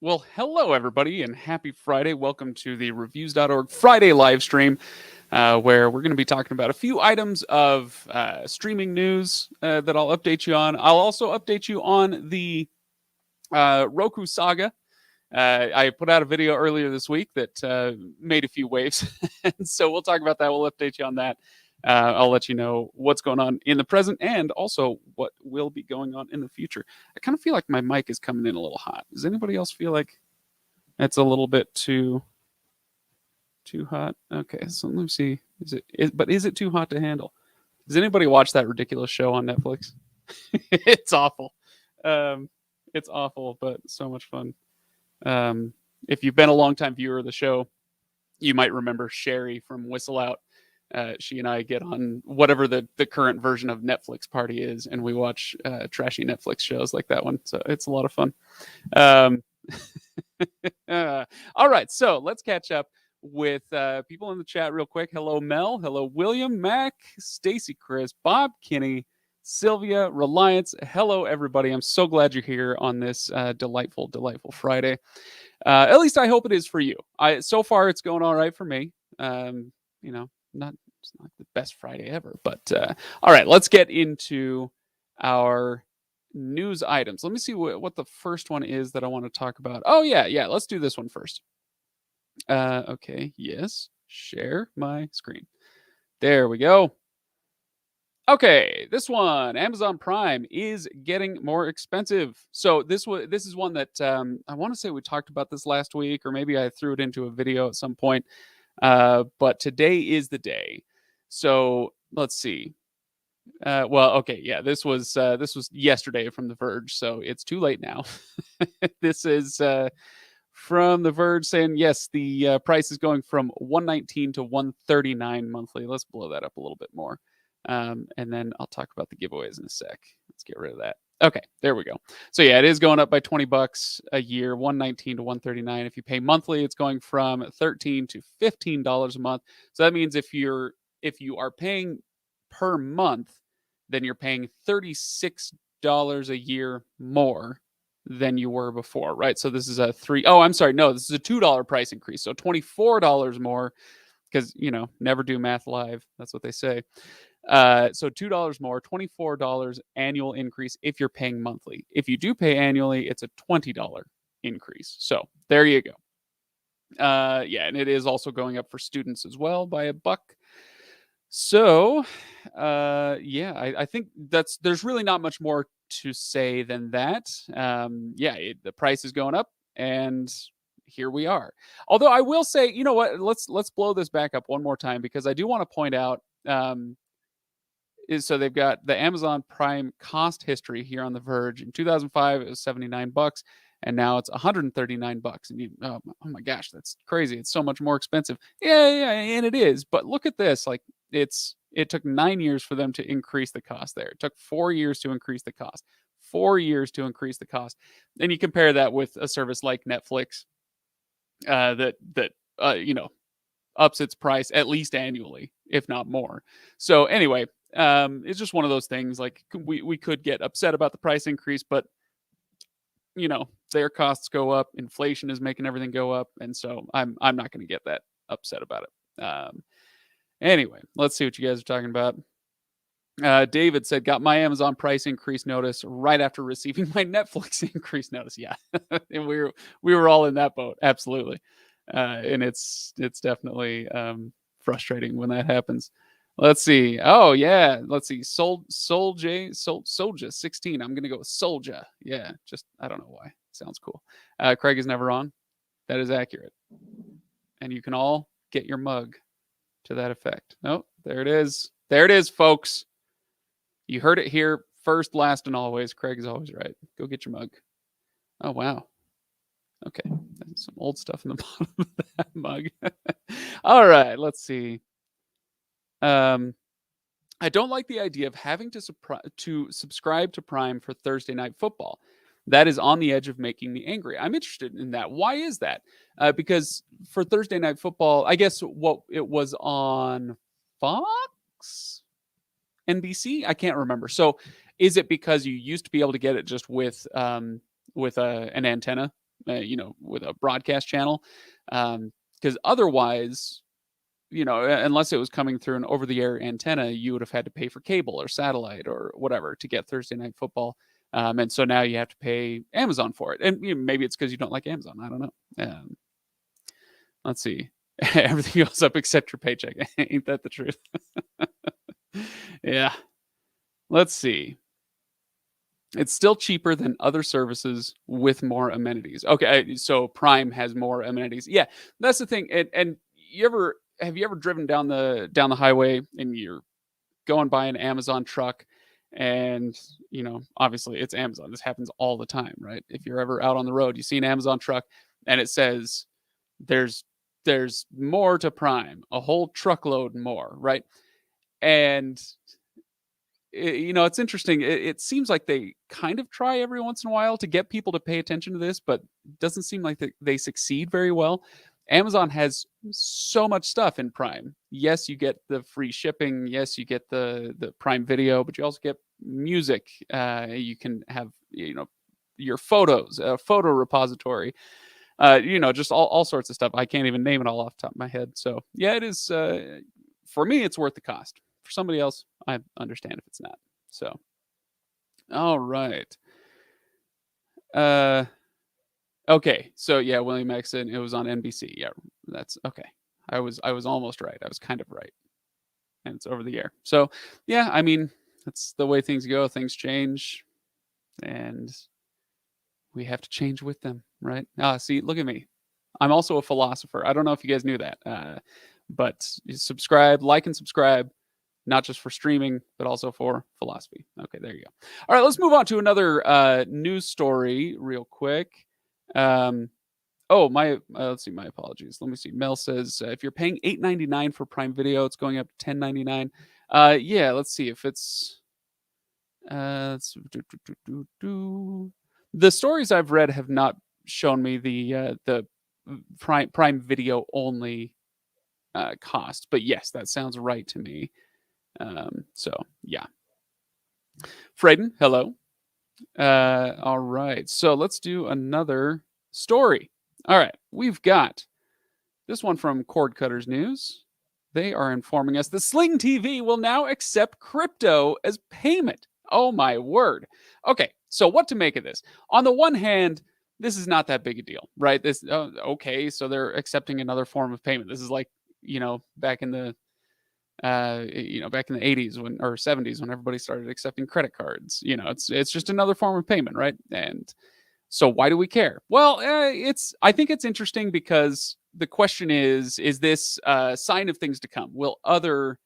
Well, hello, everybody, and happy Friday. Welcome to the Reviews.org Friday live stream, where we're going to be talking about a few items of streaming news that I'll update you on. I'll also update you on the Roku saga. I put out a video earlier this week that made a few waves, and so we'll talk about that. We'll update you on that. I'll let you know what's going on in the present and also what will be going on in the future. I kind of feel like my mic is coming in a little hot. Does anybody else feel like it's a little bit too hot? Okay, so let me see. But is it too hot to handle? Does anybody watch that ridiculous show on Netflix? It's awful. It's awful, but so much fun. If you've been a longtime viewer of the show, you might remember Sherry from Whistle Out. She and I get on whatever the current version of Netflix party is, and we watch trashy Netflix shows like that one. So it's a lot of fun. All right, so let's catch up with people in the chat real quick. Hello, Mel. Hello, William, Mac, Stacy, Chris, Bob, Kinney, Sylvia, Reliance. Hello, everybody. I'm so glad you're here on this delightful Friday. At least I hope it is for you. So far, it's going all right for me. It's not the best Friday ever, but all right, let's get into our news items. Let me see what the first one is that I want to talk about. Oh yeah, let's do this one first. Okay, yes, share my screen. There we go. Okay, this one, Amazon Prime is getting more expensive. So this is one that I want to say we talked about this last week, or maybe I threw it into a video at some point. But today is the day. So let's see. Okay, yeah, this was yesterday from The Verge, so it's too late now. This is from The Verge saying yes, the price is going from $119 to $139 monthly. Let's blow that up a little bit more, and then I'll talk about the giveaways in a sec. Let's get rid of that. Okay, there we go. So yeah, it is going up by $20 a year, $119 to $139. If you pay monthly, it's going from $13 to $15 a month. So that means if you are paying per month, then you're paying $36 a year more than you were before, right? So this is this is a $2 price increase. So $24 more, because never do math live. That's what they say. So $2 more, $24 annual increase if you're paying monthly. If you do pay annually, it's a $20 increase. So there you go. And it is also going up for students as well by $1. So I think there's really not much more to say than that. The price is going up, and here we are. Although I will say, you know what? Let's blow this back up one more time, because I do want to point out. So they've got the Amazon Prime cost history here on The Verge. In 2005, it was $79, and now it's $139. And oh my gosh, that's crazy! It's so much more expensive. Yeah, and it is. But look at this. Like it took 9 years for them to increase the cost there. It took 4 years to increase the cost. 4 years to increase the cost. And you compare that with a service like Netflix, that ups its price at least annually, if not more. So anyway. It's just one of those things. Like we could get upset about the price increase, but their costs go up. Inflation is making everything go up, and so I'm not going to get that upset about it. Anyway, let's see what you guys are talking about. David said, got my Amazon price increase notice right after receiving my Netflix increase notice. Yeah, and we were all in that boat. Absolutely, and it's definitely frustrating when that happens. Let's see. Oh yeah. Let's see. Solja 16. I'm gonna go with Solja. Yeah. Just I don't know why. Sounds cool. Craig is never on. That is accurate. And you can all get your mug to that effect. Oh, there it is. There it is, folks. You heard it here first, last, and always. Craig is always right. Go get your mug. Oh wow. Okay. There's some old stuff in the bottom of that mug. All right. Let's see. I don't like the idea of having to subscribe to Prime for Thursday Night Football. That is on the edge of making me angry. I'm interested in that. Why is that? Because for Thursday Night Football, I guess what it was on Fox, NBC. I can't remember. So, is it because you used to be able to get it just with an antenna with a broadcast channel, because otherwise, unless it was coming through an over-the-air antenna, you would have had to pay for cable or satellite or whatever to get Thursday Night Football. And so now you have to pay Amazon for it. And maybe it's because you don't like Amazon. I don't know. Let's see. Everything goes up except your paycheck. Ain't that the truth? Yeah. Let's see. It's still cheaper than other services with more amenities. Okay, so Prime has more amenities. Yeah, that's the thing. And have you ever driven down the highway and you're going by an Amazon truck, and obviously it's Amazon. This happens all the time, right? If you're ever out on the road, you see an Amazon truck and it says there's more to Prime, a whole truckload more, right? And it's interesting. It seems like they kind of try every once in a while to get people to pay attention to this, but it doesn't seem like they succeed very well. Amazon has so much stuff in Prime. Yes, you get the free shipping. Yes, you get the Prime Video, but you also get music. You can have your photos, a photo repository. Just all sorts of stuff. I can't even name it all off the top of my head. So yeah, it is. For me, it's worth the cost. For somebody else, I understand if it's not. So, all right. Okay. So yeah, William Exon. It was on NBC. Yeah, that's okay. I was almost right. I was kind of right, and it's over the air. So yeah, I mean, that's the way things go. Things change, and we have to change with them, right? See, look at me. I'm also a philosopher. I don't know if you guys knew that, but subscribe, like, and subscribe. Not just for streaming, but also for philosophy. Okay, there you go. All right, let's move on to another news story real quick. Let's see. My apologies. Let me see. Mel says if you're paying $8.99 for Prime Video, it's going up to $10.99. Yeah, let's see if it's. The stories I've read have not shown me the Prime Video only cost, but yes, that sounds right to me. So yeah. Freyden, hello. All right. So let's do another story. All right. We've got this one from Cord Cutters News. They are informing us the Sling TV will now accept crypto as payment. Oh my word. Okay. So what to make of this? On the one hand, this is not that big a deal, right? Okay. So they're accepting another form of payment. This is like, back in the back in the 80s or 70s when everybody started accepting credit cards. It's just another form of payment, right? And so why do we care? Well, I think it's interesting because the question is this a sign of things to come? Will other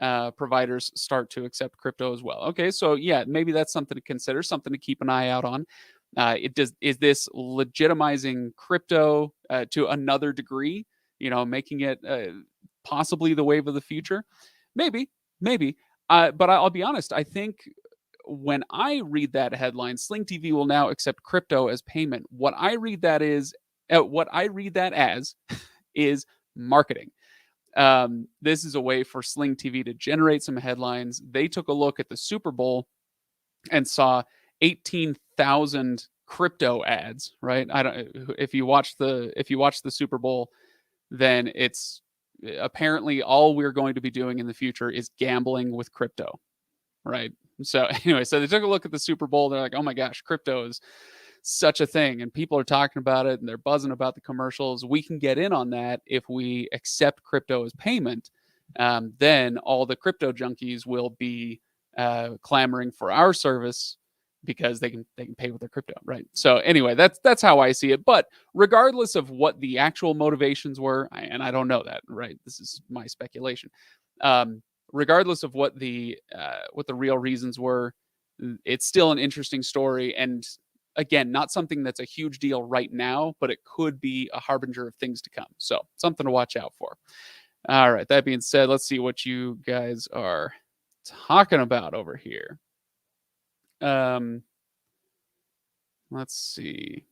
providers start to accept crypto as well? Okay, so yeah, maybe that's something to consider, something to keep an eye out on. Is this legitimizing crypto to another degree? Making it possibly the wave of the future? Maybe. But I'll be honest. I think when I read that headline, Sling TV will now accept crypto as payment. What I read that as is marketing. This is a way for Sling TV to generate some headlines. They took a look at the Super Bowl and saw 18,000 crypto ads. Right? If you watch the Super Bowl, then it's apparently all we're going to be doing in the future is gambling with crypto, right? So anyway, so they took a look at the Super Bowl. They're like, oh my gosh, crypto is such a thing, and people are talking about it and they're buzzing about the commercials. We can get in on that if we accept crypto as payment. Then all the crypto junkies will be clamoring for our service because they can pay with their crypto, right? So anyway, that's how I see it. But regardless of what the actual motivations were, and I don't know that, right? This is my speculation. Regardless of what the real reasons were, it's still an interesting story. And again, not something that's a huge deal right now, but it could be a harbinger of things to come. So something to watch out for. All right. That being said, let's see what you guys are talking about over here. Let's see.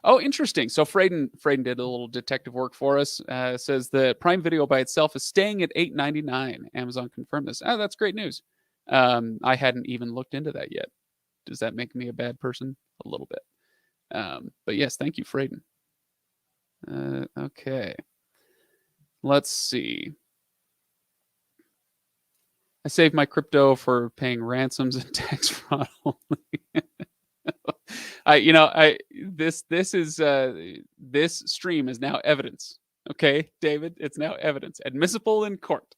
Oh, interesting. So Freyden did a little detective work for us. Says the Prime Video by itself is staying at $8.99. Amazon confirmed this. Oh, that's great news. I hadn't even looked into that yet. Does that make me a bad person? A little bit. But yes, thank you, Frayden. Okay. Let's see. I saved my crypto for paying ransoms and tax fraud only. This stream is now evidence. Okay, David, it's now evidence, admissible in court.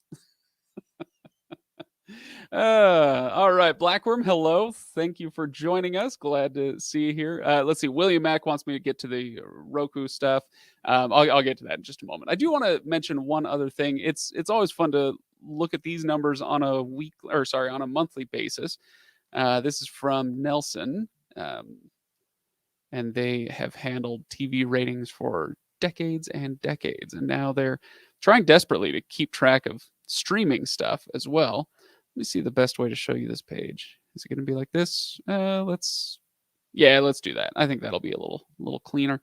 All right, Blackworm, hello. Thank you for joining us. Glad to see you here. Let's see. William Mack wants me to get to the Roku stuff. I'll get to that in just a moment. I do want to mention one other thing. It's always fun to look at these numbers on a monthly basis. This is from Nelson, and they have handled TV ratings for decades and decades, and now they're trying desperately to keep track of streaming stuff as well. Let me see the best way to show you this page. Is it going to be like this? Let's do that. I think that'll be a little cleaner.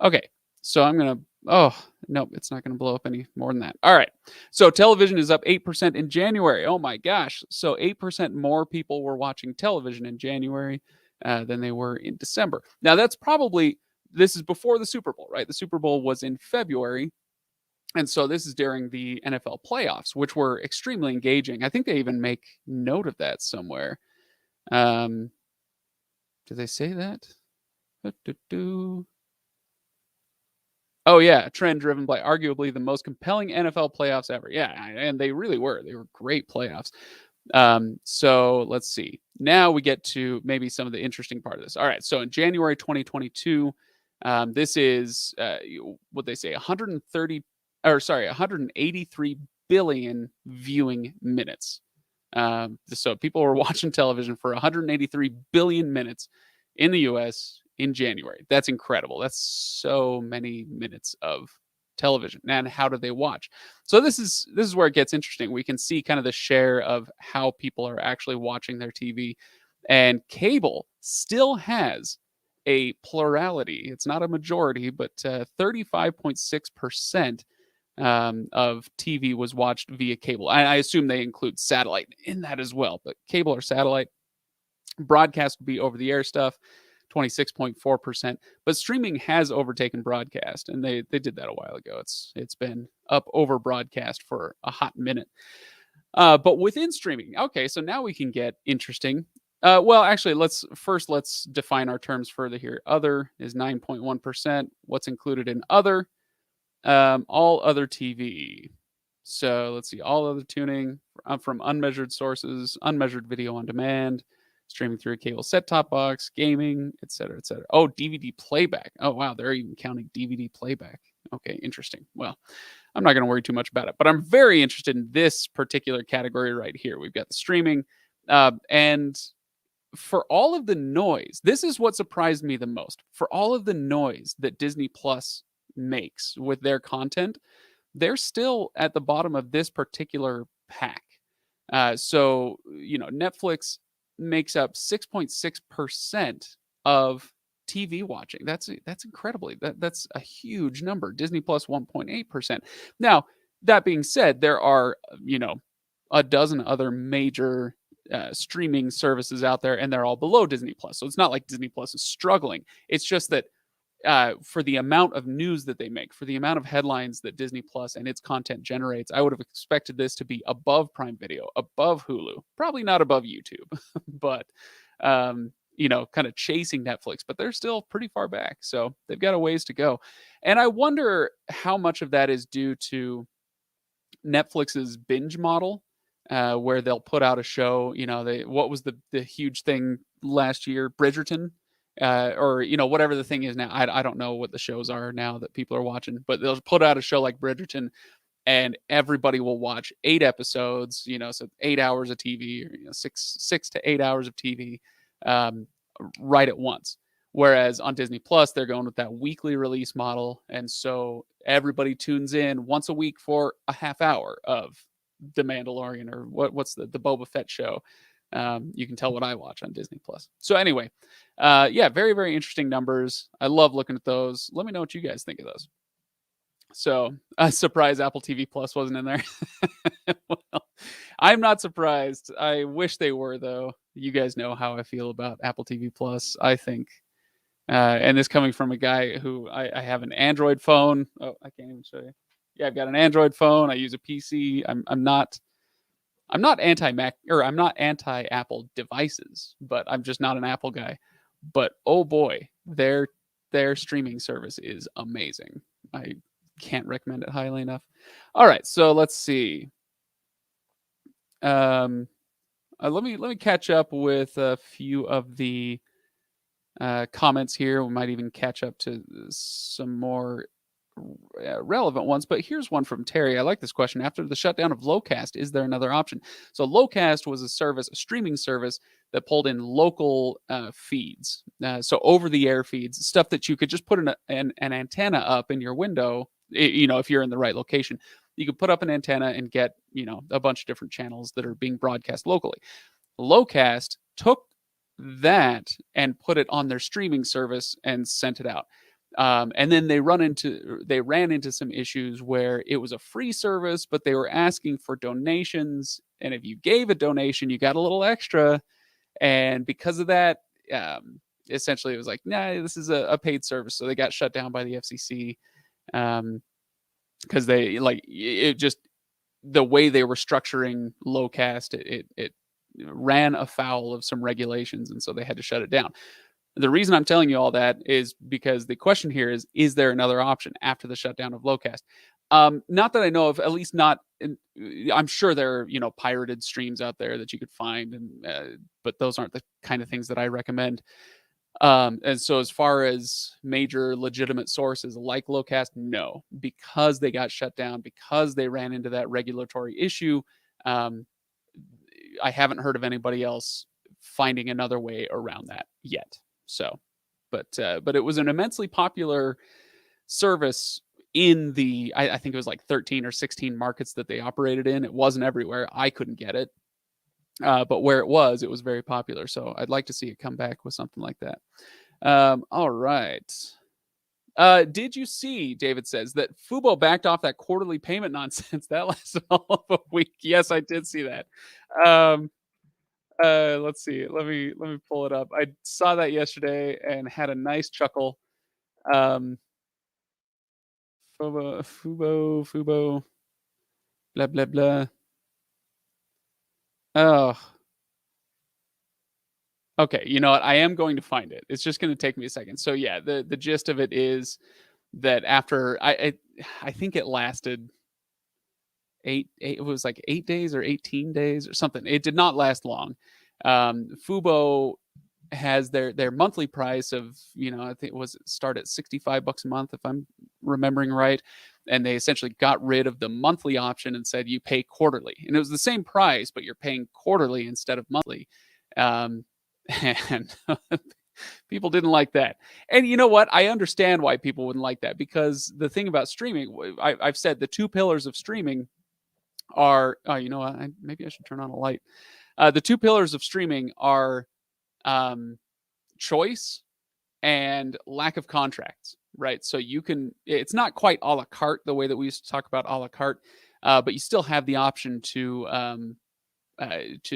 Okay, so I'm gonna. Oh nope, it's not going to blow up any more than that. All right, so television is up 8% in January. Oh my gosh, so 8% more people were watching television in January than they were in December. Now this is before the Super Bowl, right? The Super Bowl was in February. And so this is during the NFL playoffs, which were extremely engaging. I think they even make note of that somewhere. Do they say that? Oh yeah, trend driven by arguably the most compelling NFL playoffs ever. Yeah, and they really were. They were great playoffs. So let's see. Now we get to maybe some of the interesting part of this. All right, so in January 2022, this is what they say 183 billion viewing minutes. So people were watching television for 183 billion minutes in the US in January. That's incredible. That's so many minutes of television. And how do they watch? So this is where it gets interesting. We can see kind of the share of how people are actually watching their TV, and cable still has a plurality. It's not a majority, but 35.6% of TV was watched via cable. I assume they include satellite in that as well, but cable or satellite. Broadcast would be over the air stuff, 26.4%. But streaming has overtaken broadcast, and they did that a while ago. It's been up over broadcast for a hot minute. But within streaming, okay, so now we can get interesting. Well, actually, let's define our terms further here. Other is 9.1%. What's included in other? All other TV. So let's see, all other tuning from unmeasured sources, unmeasured video on demand, streaming through a cable set-top box, gaming, etc., etc. Oh, DVD playback. Oh, wow, they're even counting DVD playback. Okay, interesting. Well, I'm not going to worry too much about it, but I'm very interested in this particular category right here. We've got the streaming, and for all of the noise, this is what surprised me the most. For all of the noise that Disney Plus makes with their content, they're still at the bottom of this particular pack. So, Netflix makes up 6.6% of TV watching. That's incredibly that's a huge number. Disney Plus 1.8%. Now, that being said, there are a dozen other major streaming services out there, and they're all below Disney Plus. So it's not like Disney Plus is struggling. It's just that for the amount of news that they make, for the amount of headlines that Disney Plus and its content generates, I would have expected this to be above Prime Video, above Hulu, probably not above YouTube, but kind of chasing Netflix. But they're still pretty far back, so they've got a ways to go. And I wonder how much of that is due to Netflix's binge model, where they'll put out a show. What was the huge thing last year? Bridgerton. Or whatever the thing is now. I don't know what the shows are now that people are watching, but they'll put out a show like Bridgerton, and everybody will watch 8 episodes. So 8 hours of TV, or 6 to 8 hours of TV, right at once. Whereas on Disney Plus, they're going with that weekly release model, and so everybody tunes in once a week for a half hour of The Mandalorian, or what's the Boba Fett show. You can tell what I watch on Disney Plus. So anyway, very, very interesting numbers. I love looking at those. Let me know what you guys think of those. So, surprise Apple TV Plus wasn't in there. Well, I'm not surprised. I wish they were, though. You guys know how I feel about Apple TV Plus. I think And this coming from a guy who I have an Android phone. Oh, I can't even show you. Yeah, I've got an Android phone. I use a PC. I'm not anti Mac, or I'm not anti Apple devices, but I'm just not an Apple guy. But oh boy, their streaming service is amazing. I can't recommend it highly enough. All right, so let's see. Um, let me catch up with a few of the comments here. We might even catch up to some more relevant ones. But here's one from Terry. I like this question. After the shutdown of Locast, is there another option? So Locast was a streaming service that pulled in local feeds. So over-the-air feeds, stuff that you could just put an antenna up in your window. If you're in the right location, you could put up an antenna and get a bunch of different channels that are being broadcast locally. Locast took that and put it on their streaming service and sent it out. And then they ran into some issues where it was a free service, but they were asking for donations. And if you gave a donation, you got a little extra. And because of that, essentially it was like, nah, this is a paid service. So they got shut down by the FCC because the way they were structuring Lowcast, it ran afoul of some regulations, and so they had to shut it down. The reason I'm telling you all that is because the question here is there another option after the shutdown of Lowcast? Not that I know of, at least not. I'm sure there are pirated streams out there that you could find, but those aren't the kind of things that I recommend. And so as far as major legitimate sources like Locast, no, because they got shut down, because they ran into that regulatory issue. I haven't heard of anybody else finding another way around that yet. So, but it was an immensely popular service in I think it was like 13 or 16 markets that they operated in. It wasn't everywhere. I couldn't get it. But where it was very popular. So I'd like to see it come back with something like that. All right. Did you see, David says, that Fubo backed off that quarterly payment nonsense? That lasted all of a week. Yes, I did see that. Let's see. Let me pull it up. I saw that yesterday and had a nice chuckle. Fubo, blah, blah, blah. Oh, okay. You know what? I am going to find it. It's just going to take me a second. So yeah, the gist of it is that after I think it lasted it was like 8 days or 18 days or something. It did not last long. Fubo has their monthly price of, I think it was start at $65 a month, if I'm remembering right. And they essentially got rid of the monthly option and said you pay quarterly. And it was the same price, but you're paying quarterly instead of monthly. And people didn't like that. And you know what? I understand why people wouldn't like that, because the thing about streaming, I've said the two pillars of streaming are, maybe I should turn on a light. The two pillars of streaming are choice and lack of contracts, right? So it's not quite a la carte the way that we used to talk about a la carte, but you still have the option to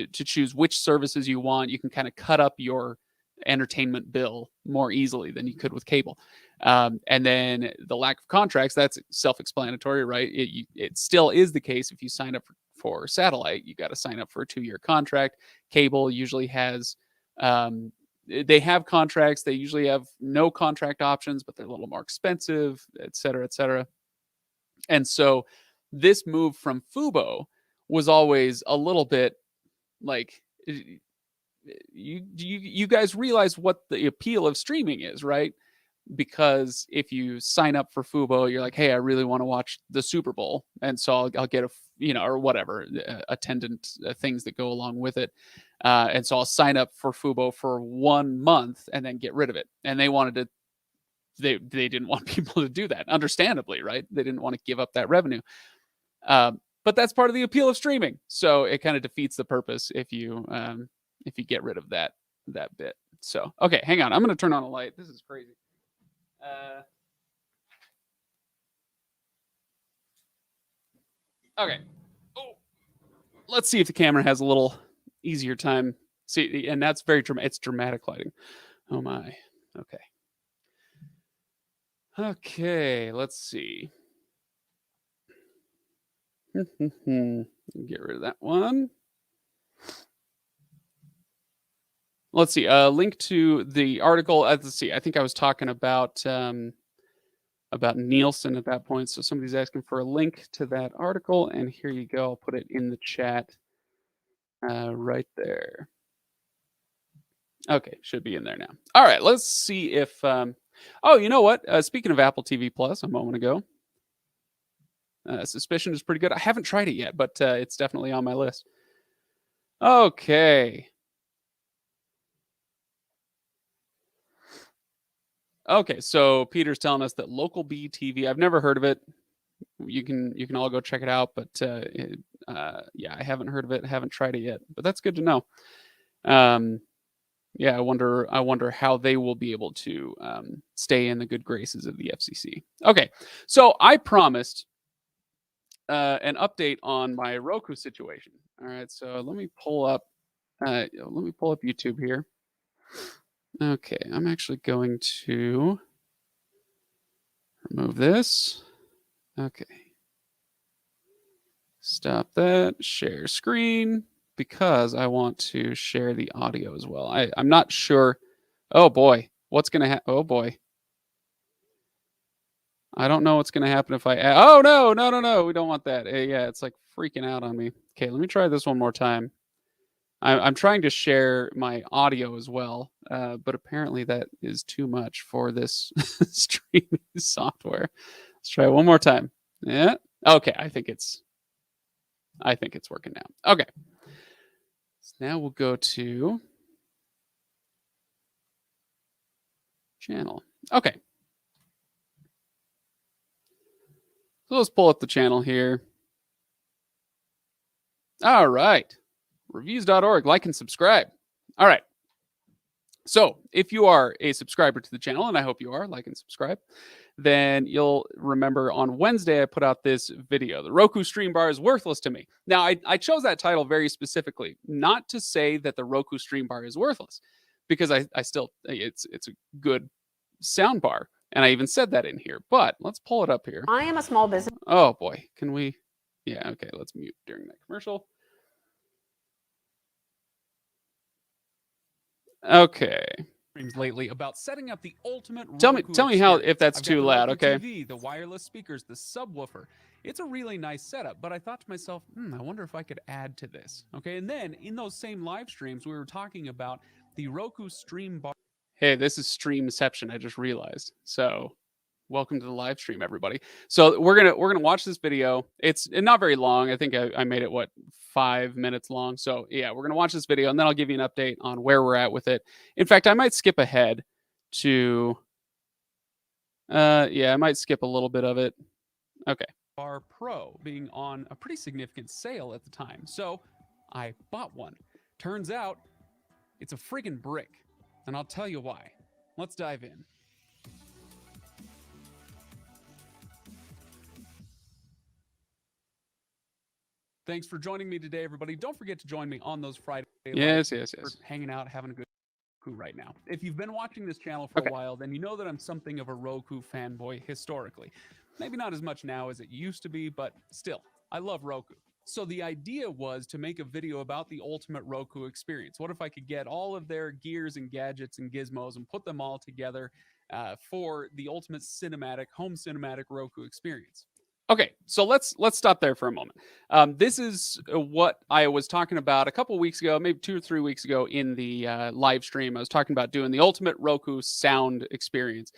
choose which services you want. You can kind of cut up your entertainment bill more easily than you could with cable. And then the lack of contracts, that's self-explanatory, right? It still is the case. If you sign up for satellite, you got to sign up for a 2-year contract. Cable usually has, they have contracts. They usually have no contract options, but they're a little more expensive, et cetera, et cetera. And so this move from Fubo was always a little bit like, you guys realize what the appeal of streaming is, right? Because if you sign up for Fubo, you're like, hey, I really want to watch the Super Bowl, and so I'll get or whatever attendant things that go along with it, and so I'll sign up for Fubo for 1 month and then get rid of it. And they didn't want people to do that, understandably, right? They didn't want to give up that revenue. But that's part of the appeal of streaming. So it kind of defeats the purpose if you get rid of that bit. So, okay, hang on. I'm going to turn on a light. This is crazy. Okay. Oh, let's see if the camera has a little easier time. See, and that's very dramatic. It's dramatic lighting. Oh my. Okay. Okay, let's see. Get rid of that one. Let's see. Link to the article. Let's see. I think I was talking about Nielsen at that point. So somebody's asking for a link to that article, and here you go. I'll put it in the chat right there. Okay, should be in there now. All right, let's see if. Oh, you know what? Speaking of Apple TV Plus, a moment ago, Suspicion is pretty good. I haven't tried it yet, but it's definitely on my list. Okay. Okay, so Peter's telling us that Local B TV. I've never heard of it. You can all go check it out, but yeah, I haven't heard of it. Haven't tried it yet, but that's good to know. Yeah, I wonder how they will be able to stay in the good graces of the FCC. Okay, so I promised an update on my Roku situation. All right, so let me pull up YouTube here. Okay, I'm actually going to remove this. Okay. Stop that. Share screen, because I want to share the audio as well. I'm not sure. Oh boy, what's gonna happen? Oh boy, I don't know what's gonna happen if I add. Oh no, we don't want that. Yeah, it's like freaking out on me. Okay, let me try this one more time. I'm trying to share my audio as well, but apparently that is too much for this streaming software. Let's try it one more time. Yeah. Okay, I think it's working now. Okay. So now we'll go to channel. Okay. So let's pull up the channel here. All right. Reviews.org. Like and subscribe. All right. So if you are a subscriber to the channel, and I hope you are, like and subscribe, then you'll remember on Wednesday I put out this video. The Roku Stream Bar is worthless to me. Now, I chose that title very specifically, not to say that the Roku Stream Bar is worthless, because I still, it's a good sound bar. And I even said that in here, but let's pull it up here. I am a small business. Oh boy, can we? Yeah, okay, let's mute during that commercial. Okay. Lately about setting up the ultimate Tell Roku me how, experience. if that's I've got too the loud, Roku okay? TV, the wireless speakers, the subwoofer. It's a really nice setup, but I thought to myself, I wonder if I could add to this. Okay, and then in those same live streams, we were talking about the Roku Stream Bar. Hey, this is Streamception, I just realized. So welcome to the live stream, everybody. So we're gonna watch this video. It's not very long. I think I made it 5 minutes long. So yeah, we're gonna watch this video, and then I'll give you an update on where we're at with it. In fact, I might skip ahead to yeah, I might skip a little bit of it. Okay. Bar Pro being on a pretty significant sale at the time. So I bought one. Turns out it's a friggin' brick. And I'll tell you why. Let's dive in. Thanks for joining me today, everybody. Don't forget to join me on those Friday Yes. for hanging out, having a good Roku right now. If you've been watching this channel for a while, then you know that I'm something of a Roku fanboy historically. Maybe not as much now as it used to be, but still, I love Roku. So the idea was to make a video about the ultimate Roku experience. What if I could get all of their gears and gadgets and gizmos and put them all together for the ultimate home cinematic Roku experience? Okay, so let's stop there for a moment. This is what I was talking about a couple weeks ago, maybe 2 or 3 weeks ago in the live stream. I was talking about doing the ultimate Roku sound experience.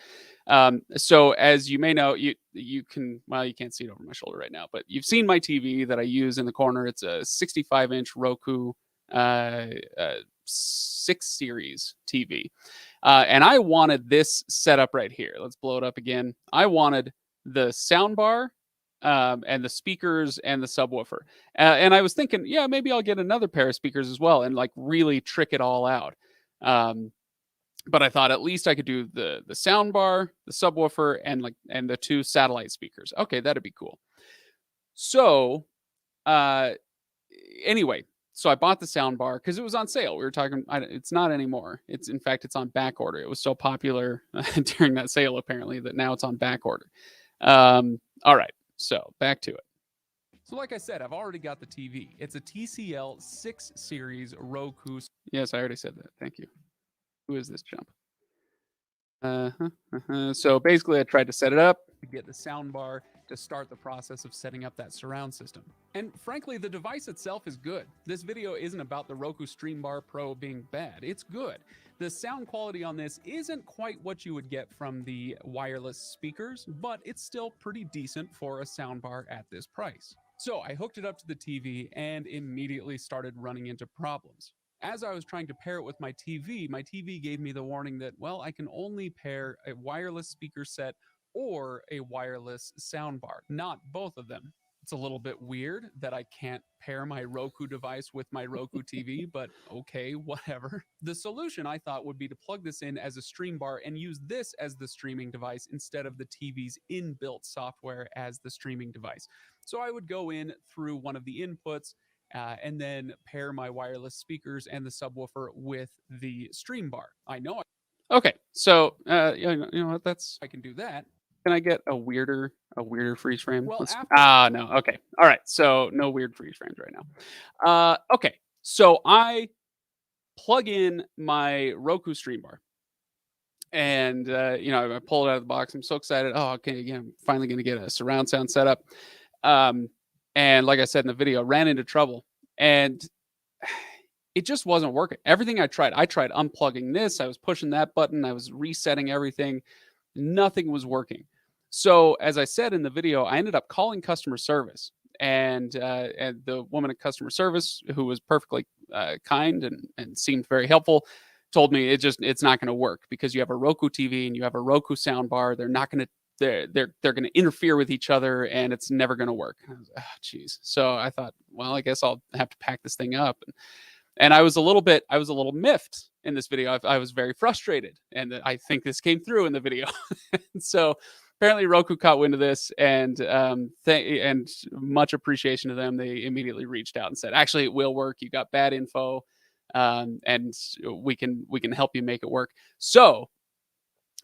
So as you may know, you can, well, you can't see it over my shoulder right now, but you've seen my TV that I use in the corner. It's a 65-inch Roku 6 series TV. And I wanted this setup right here. Let's blow it up again. I wanted the sound bar, and the speakers and the subwoofer. And I was thinking, yeah, maybe I'll get another pair of speakers as well and like really trick it all out. But I thought at least I could do the sound bar, the subwoofer, and the 2 satellite speakers. Okay, that'd be cool. So anyway, so I bought the sound bar because it was on sale. We were talking, it's not anymore. In fact, it's on back order. It was so popular during that sale, apparently, that now it's on back order. All right, so back to it. So like I said, I've already got the TV. It's a TCL 6 series Roku. Yes, I already said that. Thank you. Who is this chump? So basically, I tried to set it up. To get the sound bar to start the process of setting up that surround system. And frankly, the device itself is good. This video isn't about the Roku Stream Bar Pro being bad. It's good. The sound quality on this isn't quite what you would get from the wireless speakers, but it's still pretty decent for a soundbar at this price. So I hooked it up to the TV and immediately started running into problems. As I was trying to pair it with my TV gave me the warning that, well, I can only pair a wireless speaker set or a wireless soundbar, not both of them. It's a little bit weird that I can't pair my Roku device with my Roku TV, but okay, whatever. The solution I thought would be to plug this in as a stream bar and use this as the streaming device instead of the TV's inbuilt software as the streaming device. So I would go in through one of the inputs and then pair my wireless speakers and the subwoofer with the stream bar. I know Okay, so you know what? I can do that. Can I get a weirder freeze frame? Well, no. Okay. All right. So no weird freeze frames right now. Okay. So I plug in my Roku stream bar, and I pull it out of the box. I'm so excited. Oh, okay. Yeah, I'm finally going to get a surround sound setup. And like I said in the video, ran into trouble, and it just wasn't working. Everything I tried unplugging this. I was pushing that button. I was resetting everything. Nothing was working. So as I said in the video, I ended up calling customer service, and the woman at customer service, who was perfectly kind and seemed very helpful, told me it's not going to work because you have a Roku TV and you have a Roku sound bar. They're not going to they're going to interfere with each other, and it's never going to work. Geez. So I thought, well, I guess I'll have to pack this thing up. And I was a little miffed in this video. I was very frustrated, and I think this came through in the video. So apparently Roku caught wind of this, and and much appreciation to them. They immediately reached out and said, actually, it will work. You got bad info, and we can help you make it work. So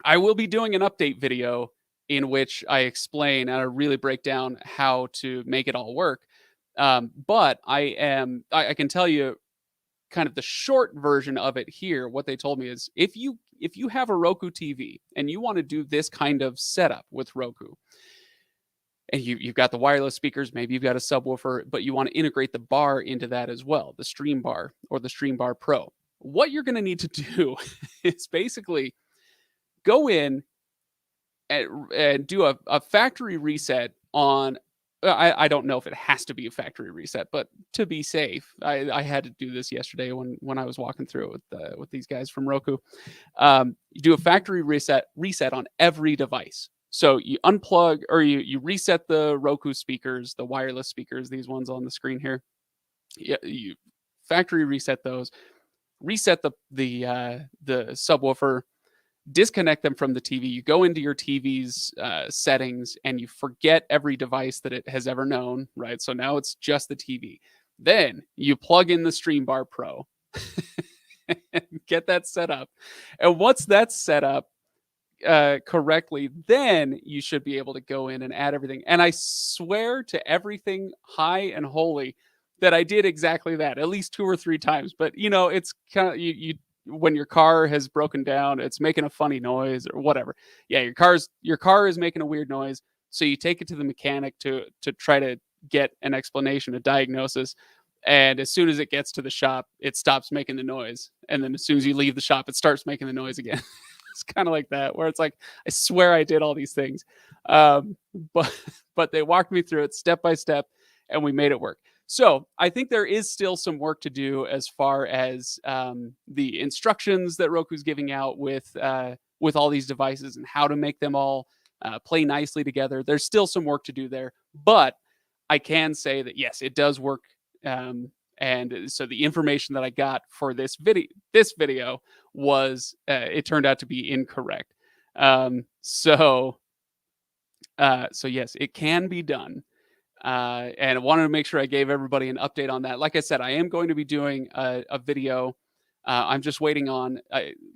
I will be doing an update video in which I explain and I really break down how to make it all work. But I can tell you kind of the short version of it here. What they told me is if you have a Roku TV and you want to do this kind of setup with Roku, and you've got the wireless speakers, maybe you've got a subwoofer, but you want to integrate the bar into that as well, the Stream Bar or the Stream Bar Pro, what you're going to need to do is basically go in and do a factory reset on. I don't know if it has to be a factory reset, but to be safe, I had to do this yesterday when I was walking through it with these guys from Roku. You do a factory reset on every device. So you unplug or you reset the Roku speakers, the wireless speakers, these ones on the screen here. You factory reset those. Reset the subwoofer. Disconnect them from the TV. You go into your TV's settings and you forget every device that it has ever known, right? So now it's just the TV. Then you plug in the Stream Bar Pro and get that set up. And once that's set up correctly, then you should be able to go in and add everything. And I swear to everything high and holy that I did exactly that at least 2 or 3 times. But it's kind of you when your car has broken down, it's making a funny noise or whatever. Yeah, your car is making a weird noise. So you take it to the mechanic to try to get an explanation, a diagnosis. And as soon as it gets to the shop, it stops making the noise. And then as soon as you leave the shop, it starts making the noise again. It's kind of like that, where it's like, I swear I did all these things. But they walked me through it step by step and we made it work. So I think there is still some work to do as far as the instructions that Roku's giving out with all these devices and how to make them all play nicely together. There's still some work to do there, but I can say that yes, it does work. And so the information that I got for this video was it turned out to be incorrect. So yes, it can be done. And I wanted to make sure I gave everybody an update on that. Like I said, I am going to be doing a video. I'm just waiting on,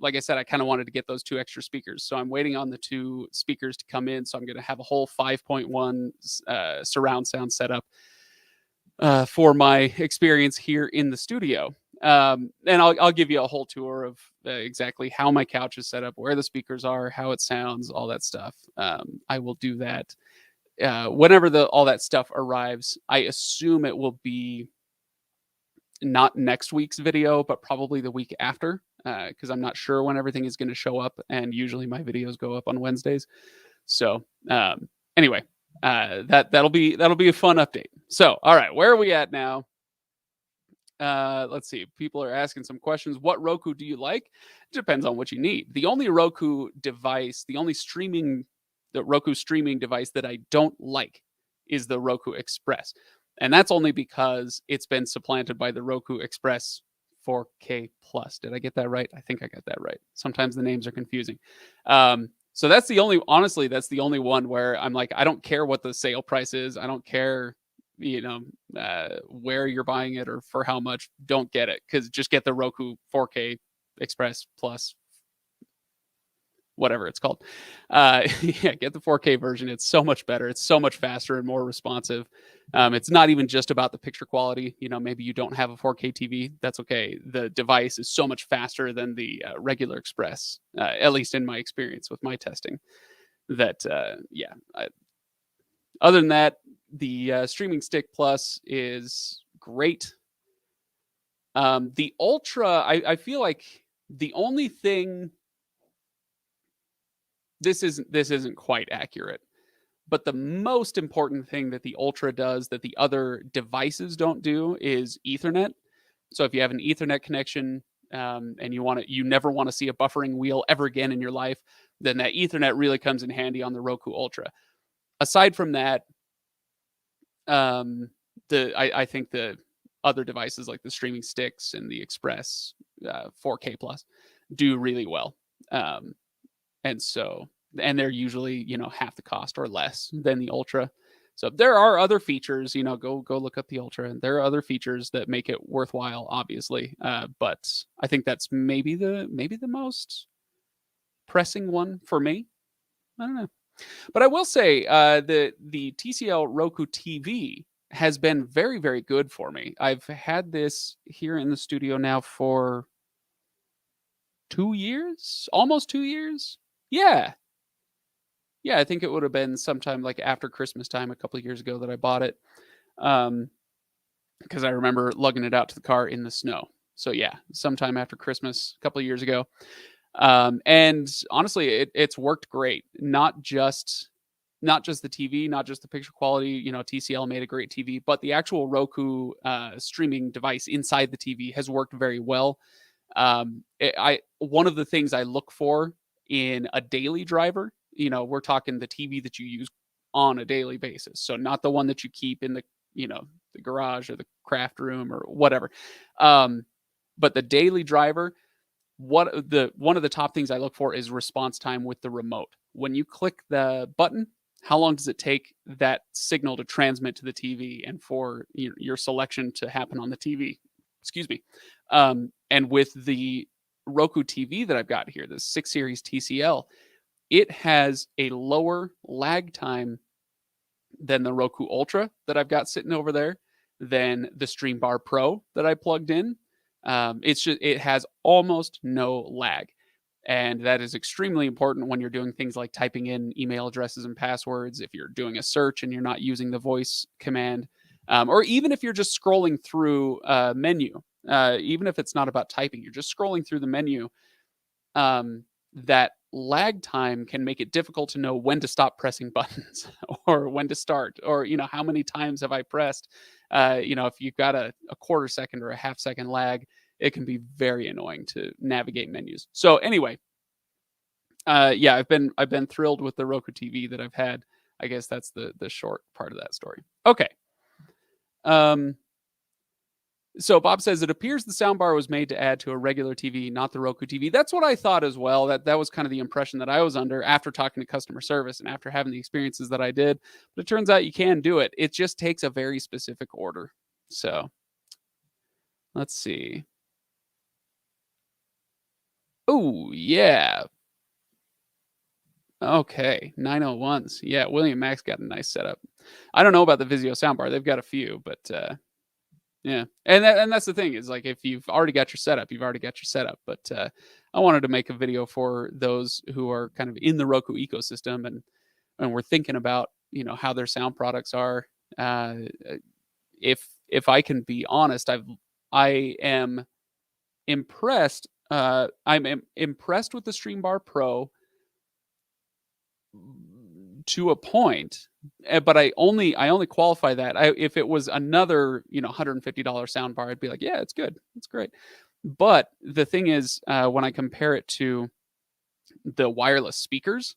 like I said, I kind of wanted to get those 2 extra speakers. So I'm waiting on the 2 speakers to come in. So I'm going to have a whole 5.1 surround sound setup for my experience here in the studio. And I'll give you a whole tour of exactly how my couch is set up, where the speakers are, how it sounds, all that stuff. I will do that whenever all that stuff arrives. I assume it will be not next week's video, but probably the week after, because I'm not sure when everything is going to show up, and usually my videos go up on Wednesdays. So anyway, that'll be a fun update. So all right, where are we at now? Let's see. People are asking some questions. What Roku do you like? It depends on what you need. The only Roku device, the Roku streaming device that I don't like is the Roku Express. And that's only because it's been supplanted by the Roku Express 4K Plus. Did I get that right? I think I got that right. Sometimes the names are confusing. So that's the only one where I'm like, I don't care what the sale price is. I don't care, where you're buying it or for how much. Don't get it, because just get the Roku 4K Express Plus, whatever it's called. Yeah, get the 4K version. It's so much better. It's so much faster and more responsive. It's not even just about the picture quality. Maybe you don't have a 4K TV. That's okay. The device is so much faster than the regular Express, at least in my experience with my testing. That, other than that, the Streaming Stick Plus is great. The Ultra, I feel like the only thing, this isn't quite accurate, but the most important thing that the Ultra does that the other devices don't do is Ethernet. So if you have an Ethernet connection, and you never want to see a buffering wheel ever again in your life, then that Ethernet really comes in handy on the Roku Ultra. Aside from that, I think the other devices like the streaming sticks and the Express 4K Plus do really well. And they're usually, half the cost or less than the Ultra. So there are other features, go look up the Ultra, and there are other features that make it worthwhile, obviously. But I think that's maybe the most pressing one for me. I don't know. But I will say the TCL Roku TV has been very, very good for me. I've had this here in the studio now for 2 years, almost 2 years. Yeah. Yeah, I think it would have been sometime like after Christmas time a couple of years ago that I bought it. Because I remember lugging it out to the car in the snow. So yeah, sometime after Christmas a couple of years ago. And honestly, it's worked great. Not just the TV, not just the picture quality. TCL made a great TV, but the actual Roku streaming device inside the TV has worked very well. One of the things I look for in a daily driver, we're talking the TV that you use on a daily basis, so not the one that you keep in the the garage or the craft room or whatever. But the daily driver, one of the top things I look for is response time with the remote. When you click the button, how long does it take that signal to transmit to the TV and for your selection to happen on the TV? Excuse me. And with the Roku TV that I've got here, the 6 Series TCL, it has a lower lag time than the Roku Ultra that I've got sitting over there, than the Stream Bar Pro that I plugged in. It has almost no lag. And that is extremely important when you're doing things like typing in email addresses and passwords, if you're doing a search and you're not using the voice command, or even if you're just scrolling through a menu, even if it's not about typing, you're just scrolling through the menu. That lag time can make it difficult to know when to stop pressing buttons or when to start, or, how many times have I pressed? If you've got a quarter second or a half second lag, it can be very annoying to navigate menus. So anyway, yeah, I've been thrilled with the Roku TV that I've had. I guess that's the short part of that story. Okay. So Bob says it appears the soundbar was made to add to a regular TV, not the Roku TV. That's what I thought as well. That was kind of the impression that I was under after talking to customer service and after having the experiences that I did. But it turns out you can do it. It just takes a very specific order. So let's see. Oh, yeah. Okay, 901s. Yeah, William Max got a nice setup. I don't know about the Vizio soundbar. They've got a few, but yeah. And that's the thing is like if you've already got your setup, you've already got your setup. But I wanted to make a video for those who are kind of in the Roku ecosystem and we're thinking about, how their sound products are. If I can be honest, I am impressed. I'm impressed with the Streambar Pro to a point, but I only qualify that if it was another $150 soundbar, I'd be like, yeah, it's good, it's great. But the thing is, when I compare it to the wireless speakers,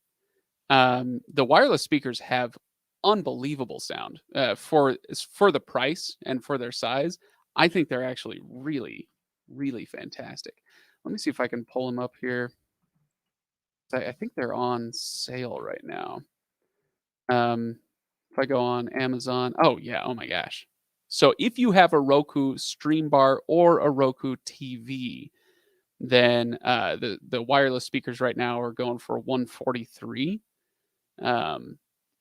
the wireless speakers have unbelievable sound for the price and for their size. I think they're actually really, really fantastic. Let me see if I can pull them up here. I think they're on sale right now. If I go on Amazon, oh yeah, oh my gosh. So if you have a Roku Stream Bar or a Roku TV, then the wireless speakers right now are going for 143.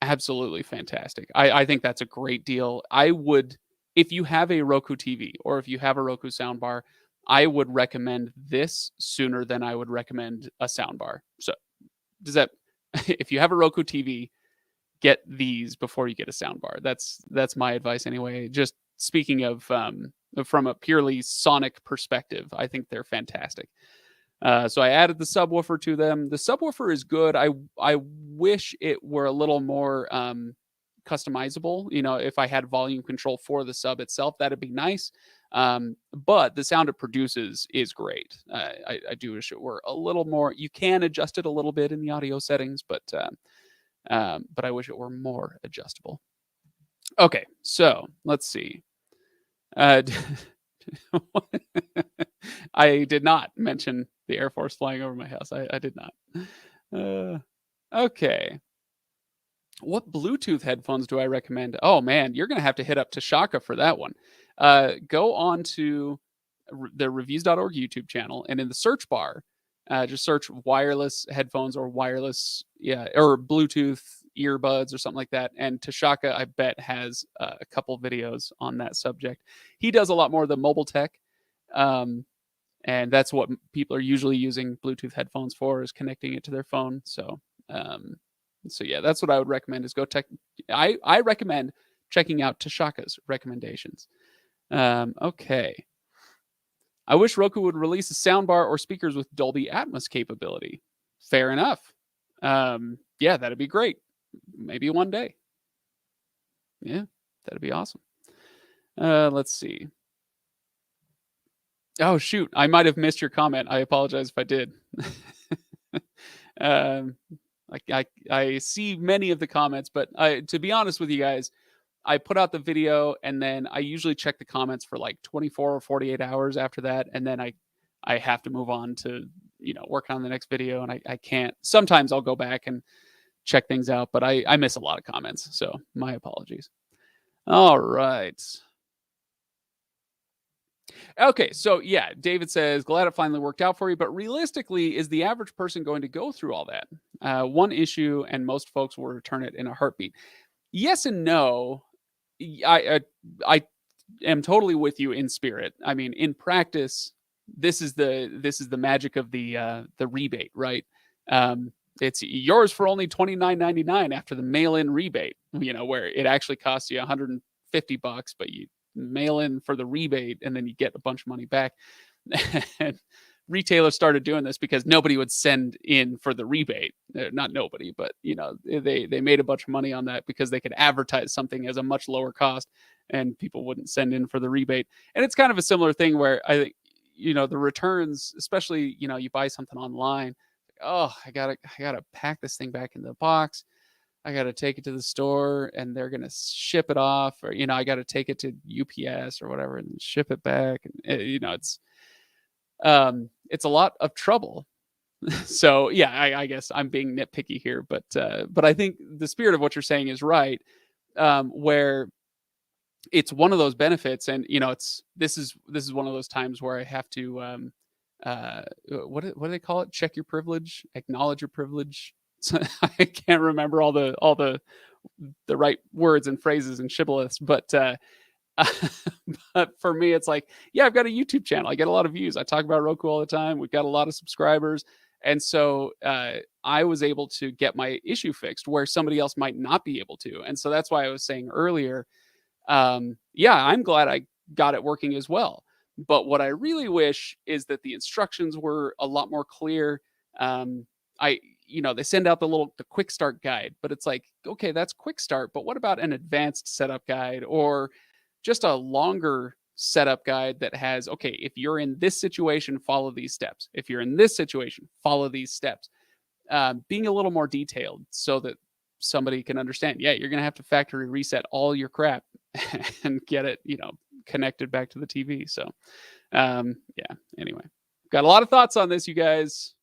Absolutely fantastic. I think that's a great deal. I would, if you have a Roku TV or if you have a Roku soundbar, I would recommend this sooner than I would recommend a soundbar. So does that, if you have a Roku TV, get these before you get a soundbar. That's my advice anyway. Just speaking of from a purely sonic perspective, I think they're fantastic. So I added the subwoofer to them. The subwoofer is good. I wish it were a little more customizable. If I had volume control for the sub itself, that'd be nice. But the sound it produces is great. I do wish it were a little more. You can adjust it a little bit in the audio settings, but I wish it were more adjustable. Okay, so let's see. I did not mention the Air Force flying over my house. I did not. Okay. What Bluetooth headphones do I recommend? Oh man, you're gonna have to hit up Tashaka for that one. Go on to the Reviews.org YouTube channel, and in the search bar, just search wireless headphones or wireless, or Bluetooth earbuds or something like that. And Tashaka, I bet, has a couple videos on that subject. He does a lot more of the mobile tech, and that's what people are usually using Bluetooth headphones for, is connecting it to their phone. So yeah, that's what I would recommend. Is go check. I recommend checking out Tashaka's recommendations. Okay. I wish Roku would release a soundbar or speakers with Dolby Atmos capability. Fair enough. Yeah, that'd be great. Maybe one day. Yeah, that'd be awesome. Let's see. Oh, shoot. I might have missed your comment. I apologize if I did. I see many of the comments, but to be honest with you guys, I put out the video and then I usually check the comments for like 24 or 48 hours after that. And then I have to move on to, work on the next video, and I can't. Sometimes I'll go back and check things out, but I miss a lot of comments. So my apologies. All right. Okay, so yeah, David says, glad it finally worked out for you, but realistically, is the average person going to go through all that? One issue, and most folks will return it in a heartbeat. Yes and no. I am totally with you in spirit. I mean, in practice, this is the magic of the rebate, right? It's yours for only $29.99 after the mail-in rebate. Where it actually costs you $150, but you mail in for the rebate and then you get a bunch of money back. And retailers started doing this because nobody would send in for the rebate. Not nobody, but they made a bunch of money on that because they could advertise something as a much lower cost and people wouldn't send in for the rebate. And it's kind of a similar thing where I think, the returns, especially, you buy something online, oh, I gotta pack this thing back in the box. I got to take it to the store and they're going to ship it off, or, I got to take it to UPS or whatever and ship it back. And, it's a lot of trouble. So yeah, I guess I'm being nitpicky here, but I think the spirit of what you're saying is right, where it's one of those benefits, and this is one of those times where I have to what do they call it? Check your privilege, acknowledge your privilege. I can't remember all the right words and phrases and shibboleths, but but for me, it's like, yeah, I've got a YouTube channel. I get a lot of views. I talk about Roku all the time. We've got a lot of subscribers. And so I was able to get my issue fixed where somebody else might not be able to. And so that's why I was saying earlier, yeah, I'm glad I got it working as well. But what I really wish is that the instructions were a lot more clear. They send out the quick start guide, but it's like, okay, that's quick start. But what about an advanced setup guide, or just a longer setup guide that has, okay, if you're in this situation, follow these steps. If you're in this situation, follow these steps. Being a little more detailed so that somebody can understand, yeah, you're going to have to factory reset all your crap and get it, connected back to the TV. So, yeah, anyway, got a lot of thoughts on this, you guys.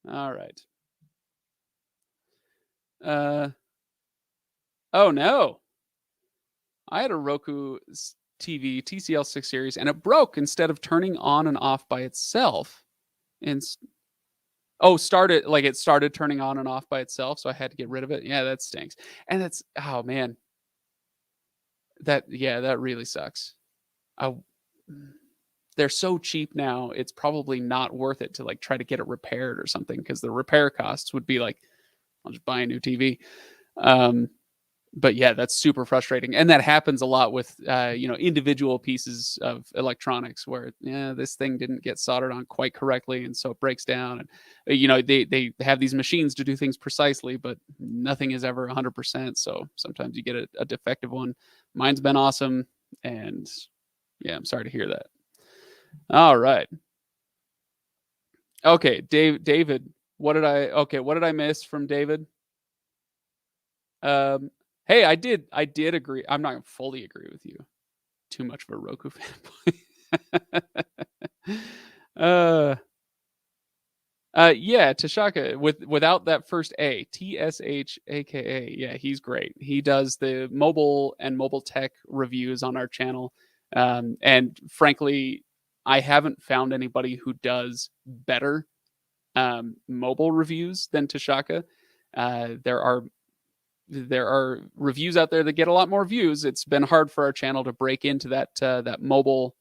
All right. Oh no. I had a Roku TV TCL 6 series and it broke instead of turning on and off by itself. And it started turning on and off by itself, so I had to get rid of it. Yeah, that stinks. And that's, oh man. That really sucks. They're so cheap now. It's probably not worth it to like try to get it repaired or something, because the repair costs would be like, I'll just buy a new TV. But yeah, that's super frustrating. And that happens a lot with, individual pieces of electronics where, this thing didn't get soldered on quite correctly. And so it breaks down. And, they have these machines to do things precisely, but nothing is ever 100%. So sometimes you get a defective one. Mine's been awesome. And yeah, I'm sorry to hear that. All right. Okay. David, what did I miss from David? Hey, I did agree. I'm not gonna fully agree with you. Too much of a Roku fanboy. Yeah, Tashaka without that first A, TSHAKA. Yeah, he's great. He does the mobile and mobile tech reviews on our channel. And frankly, I haven't found anybody who does better mobile reviews than Tashaka. There are reviews out there that get a lot more views. It's been hard for our channel to break into that mobile,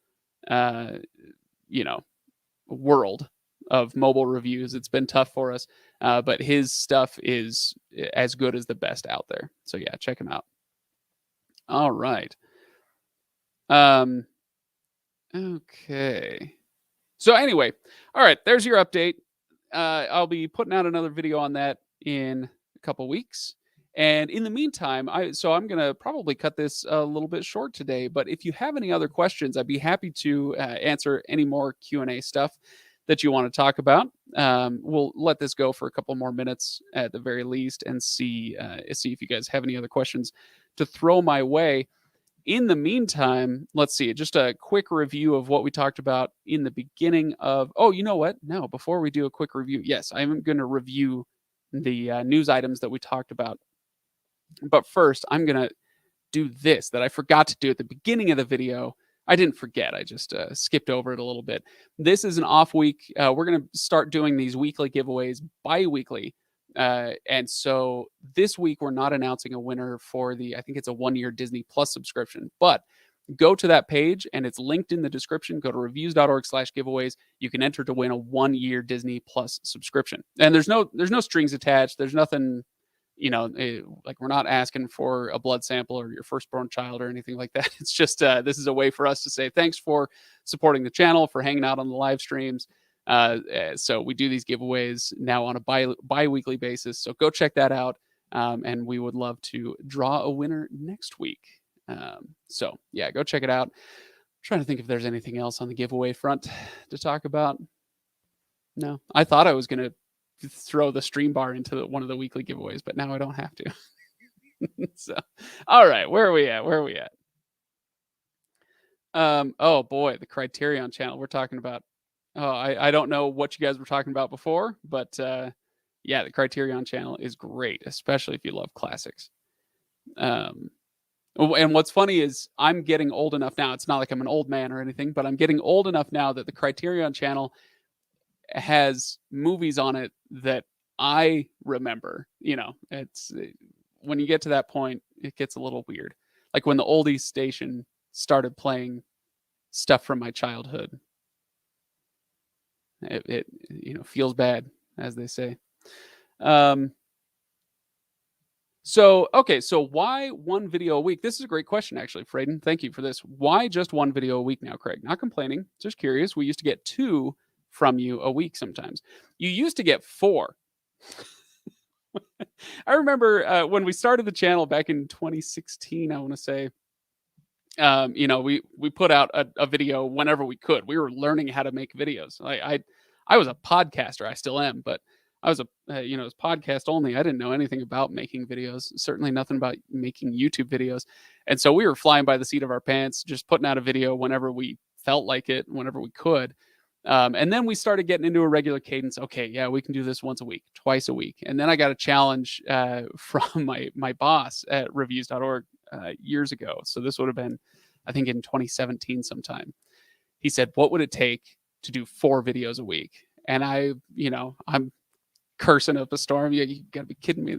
world of mobile reviews. It's been tough for us, but his stuff is as good as the best out there. So yeah, check him out. All right. Okay. So anyway, all right, there's your update. I'll be putting out another video on that in a couple weeks. And in the meantime, I'm going to probably cut this a little bit short today, but if you have any other questions, I'd be happy to answer any more Q&A stuff that you want to talk about. We'll let this go for a couple more minutes at the very least and see if you guys have any other questions to throw my way. In the meantime, let's see, just a quick review of what we talked about in the beginning of, oh, you know what? No, before we do a quick review, yes, I'm going to review the news items that we talked about. But first, I'm going to do this that I forgot to do at the beginning of the video. I didn't forget. I just skipped over it a little bit. This is an off week. We're going to start doing these weekly giveaways bi-weekly. And so this week, we're not announcing a winner for I think it's a 1-year Disney Plus subscription. But go to that page, and it's linked in the description. Go to reviews.org/giveaways. You can enter to win a 1-year Disney Plus subscription. And there's no strings attached. There's nothing... like we're not asking for a blood sample or your firstborn child or anything like that. It's just this is a way for us to say thanks for supporting the channel, for hanging out on the live streams. So we do these giveaways now on a bi-weekly basis. So go check that out. And we would love to draw a winner next week. So yeah, go check it out. I'm trying to think if there's anything else on the giveaway front to talk about. No, I thought I was going to throw the stream bar into one of the weekly giveaways, but now I don't have to. So, all right, where are we at? Where are we at? Oh boy, the Criterion channel. We're talking about. Oh, I don't know what you guys were talking about before, but yeah, the Criterion channel is great, especially if you love classics. Um, and what's funny is I'm getting old enough now. It's not like I'm an old man or anything, but I'm getting old enough now that the Criterion channel has movies on it that I remember. It's when you get to that point, it gets a little weird. Like when the oldies station started playing stuff from my childhood. It feels bad, as they say. Um, so why one video a week? This is a great question, actually, Frayden. Thank you for this. Why just one video a week now, Craig? Not complaining, just curious. We used to get 2 from you a week sometimes. You used to get 4. I remember when we started the channel back in 2016, I want to say. We put out a video whenever we could. We were learning how to make videos. I was a podcaster. I still am, but I was it was podcast only. I didn't know anything about making videos. Certainly nothing about making YouTube videos. And so we were flying by the seat of our pants, just putting out a video whenever we felt like it, whenever we could. And then we started getting into a regular cadence. Okay, yeah, we can do this once a week, twice a week. And then I got a challenge from my boss at Reviews.org years ago. So this would have been, I think, in 2017 sometime. He said, "What would it take to do 4 videos a week?" And I'm cursing up a storm. You gotta be kidding me.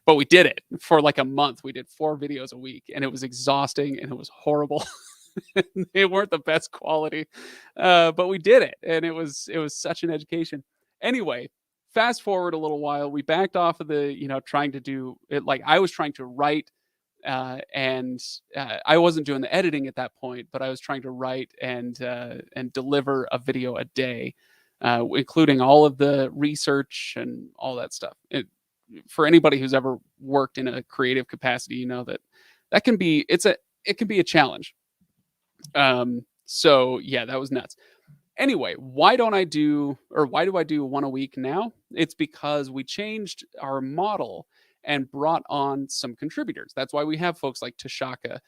But we did it for like a month. We did 4 videos a week, and it was exhausting and it was horrible. They weren't the best quality, but we did it, and it was such an education. Anyway, fast forward a little while, we backed off of the trying to do it. Like I was trying to write, and I wasn't doing the editing at that point, but I was trying to write and deliver a video a day, including all of the research and all that stuff. For anybody who's ever worked in a creative capacity, you know that can be it can be a challenge. So yeah, that was nuts. Anyway, why do I do one a week now? It's because we changed our model and brought on some contributors. That's why we have folks like Tashaka.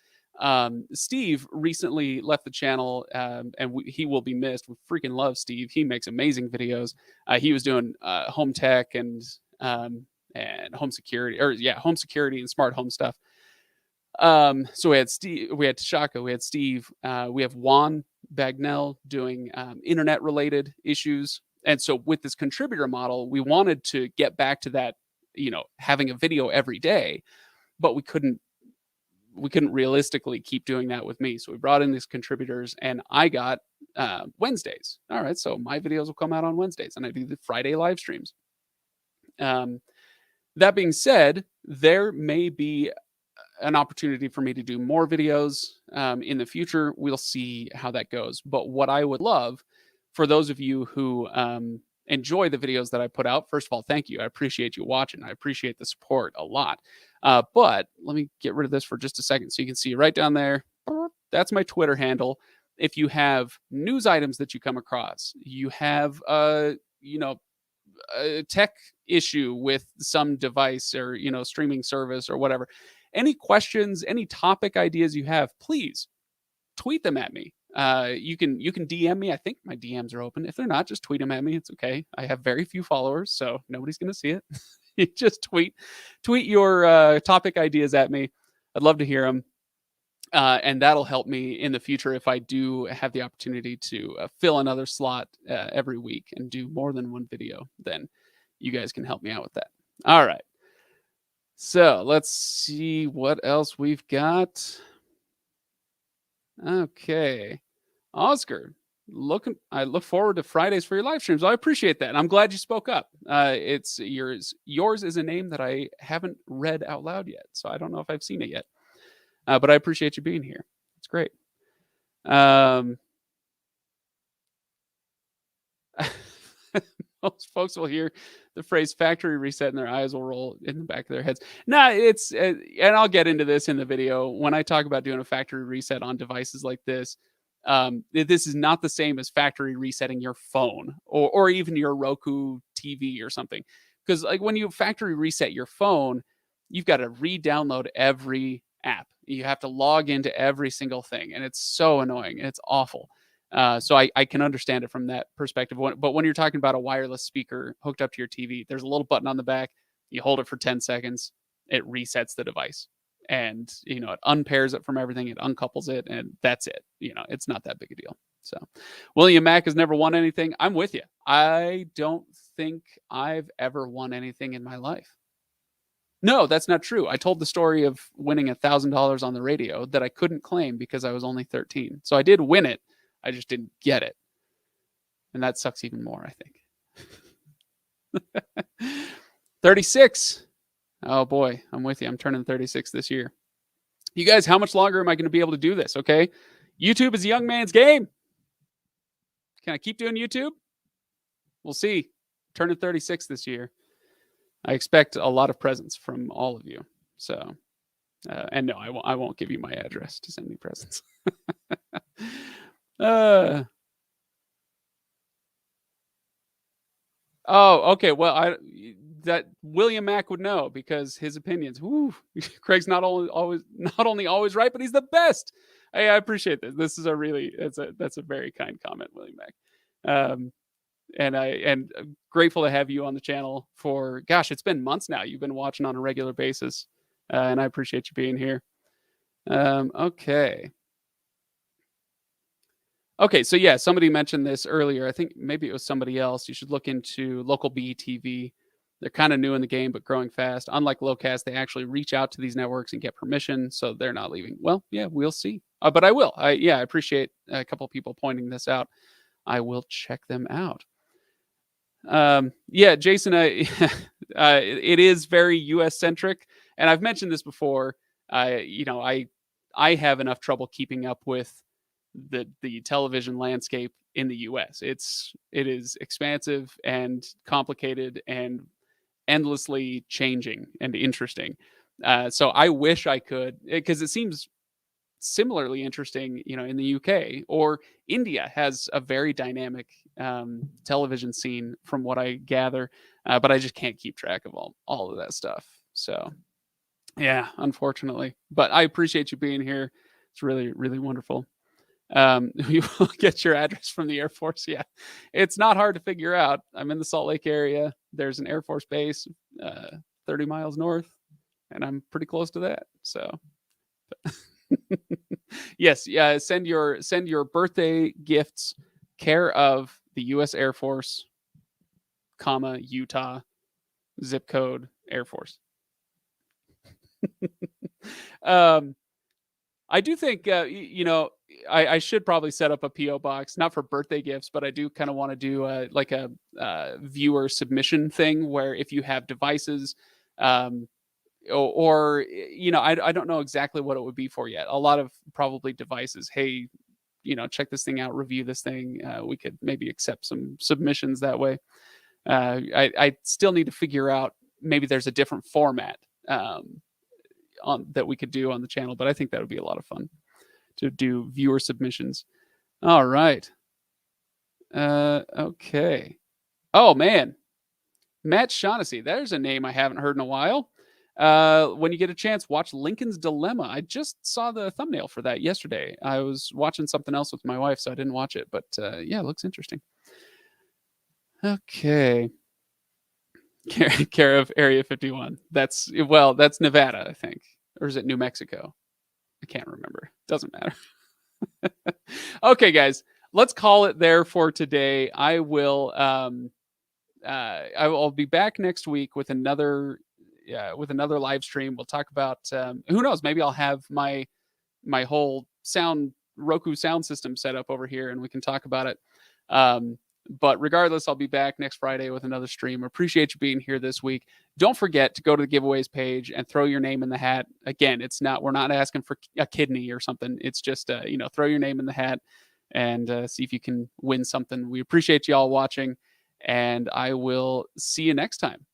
Steve recently left the channel, and he will be missed. We freaking love Steve. He makes amazing videos. He was doing home tech and home security, home security and smart home stuff. So we had Tashaka, we had Steve, we have Juan Bagnell doing internet related issues. And so with this contributor model, we wanted to get back to that, having a video every day, but we couldn't realistically keep doing that with me. So we brought in these contributors, and I got Wednesdays. All right, so my videos will come out on Wednesdays, and I do the Friday live streams. That being said, there may be an opportunity for me to do more videos in the future. We'll see how that goes. But what I would love for those of you who enjoy the videos that I put out, first of all, thank you. I appreciate you watching. I appreciate the support a lot. But let me get rid of this for just a second so you can see right down there. That's my Twitter handle. If you have news items that you come across, you have a tech issue with some device or streaming service or whatever, any questions, any topic ideas you have, please tweet them at me. You can DM me. I think my DMs are open. If they're not, just tweet them at me. It's okay. I have very few followers, so nobody's going to see it. You just tweet your topic ideas at me. I'd love to hear them. And that'll help me in the future if I do have the opportunity to fill another slot every week and do more than one video. Then you guys can help me out with that. All right. So let's see what else we've got. Okay. Oscar, I look forward to Fridays for your live streams. I appreciate that. And I'm glad you spoke up. It's yours. Yours is a name that I haven't read out loud yet, so I don't know if I've seen it yet. But I appreciate you being here. It's great. Most folks will hear the phrase factory reset and their eyes will roll in the back of their heads. Nah, it's, and I'll get into this in the video. When I talk about doing a factory reset on devices like this, this is not the same as factory resetting your phone or even your Roku TV or something. Because like when you factory reset your phone, you've got to re-download every app. You have to log into every single thing, and it's so annoying and it's awful. So I can understand it from that perspective. But when you're talking about a wireless speaker hooked up to your TV, there's a little button on the back. You hold it for 10 seconds, it resets the device, and it unpairs it from everything, it uncouples it, and that's it. It's not that big a deal. So William Mack has never won anything. I'm with you. I don't think I've ever won anything in my life. No, that's not true. I told the story of winning $1,000 on the radio that I couldn't claim because I was only 13. So I did win it. I just didn't get it. And that sucks even more, I think. 36. Oh boy, I'm with you. I'm turning 36 this year. You guys, how much longer am I going to be able to do this? Okay. YouTube is a young man's game. Can I keep doing YouTube? We'll see. Turning 36 this year. I expect a lot of presents from all of you. So, and no, I won't give you my address to send me presents. Oh, okay. Well, that William Mack would know because his opinions. Whoo, Craig's not only always right, but he's the best. I appreciate this. This is that's a very kind comment, William Mack. And grateful to have you on the channel for, gosh, it's been months now. You've been watching on a regular basis, and I appreciate you being here. Okay, so yeah, somebody mentioned this earlier. I think maybe it was somebody else. You should look into Local B TV. They're kind of new in the game, but growing fast. Unlike Locast, they actually reach out to these networks and get permission, so they're not leaving. Well, yeah, we'll see. But I will. I appreciate a couple people pointing this out. I will check them out. Yeah, Jason, it is very US centric, and I've mentioned this before. I have enough trouble keeping up with the television landscape in the US. It is expansive and complicated and endlessly changing and interesting. So I wish I could, because it seems similarly interesting, in the UK, or India has a very dynamic television scene from what I gather, but I just can't keep track of all of that stuff. So yeah, unfortunately, but I appreciate you being here. It's really, really wonderful. You will get your address from the Air Force. Yeah, it's not hard to figure out. I'm in the Salt Lake area. There's an Air Force base 30 miles north, and I'm pretty close to that. So yes, yeah. Send your birthday gifts care of the U.S. Air Force, Utah, zip code Air Force. I do think I should probably set up a PO box, not for birthday gifts, but I do kind of want to do like a viewer submission thing where if you have devices, or I don't know exactly what it would be for yet. A lot of probably devices. Hey, check this thing out, review this thing. We could maybe accept some submissions that way. I still need to figure out, maybe there's a different format that we could do on the channel, but I think that would be a lot of fun to do viewer submissions. All right. Okay. Oh man, Matt Shaughnessy. There's a name I haven't heard in a while. When you get a chance, watch Lincoln's Dilemma. I just saw the thumbnail for that yesterday. I was watching something else with my wife, so I didn't watch it, but yeah, it looks interesting. Okay. Care of Area 51. That's Nevada, I think. Or is it New Mexico? I can't remember. Doesn't matter. Okay, guys, let's call it there for today. I will I'll be back next week with another live stream. We'll talk about who knows, maybe I'll have my whole Roku sound system set up over here and we can talk about it. But regardless, I'll be back next Friday with another stream. Appreciate you being here this week. Don't forget to go to the giveaways page and throw your name in the hat. Again, we're not asking for a kidney or something. It's just, throw your name in the hat and see if you can win something. We appreciate you all watching, and I will see you next time.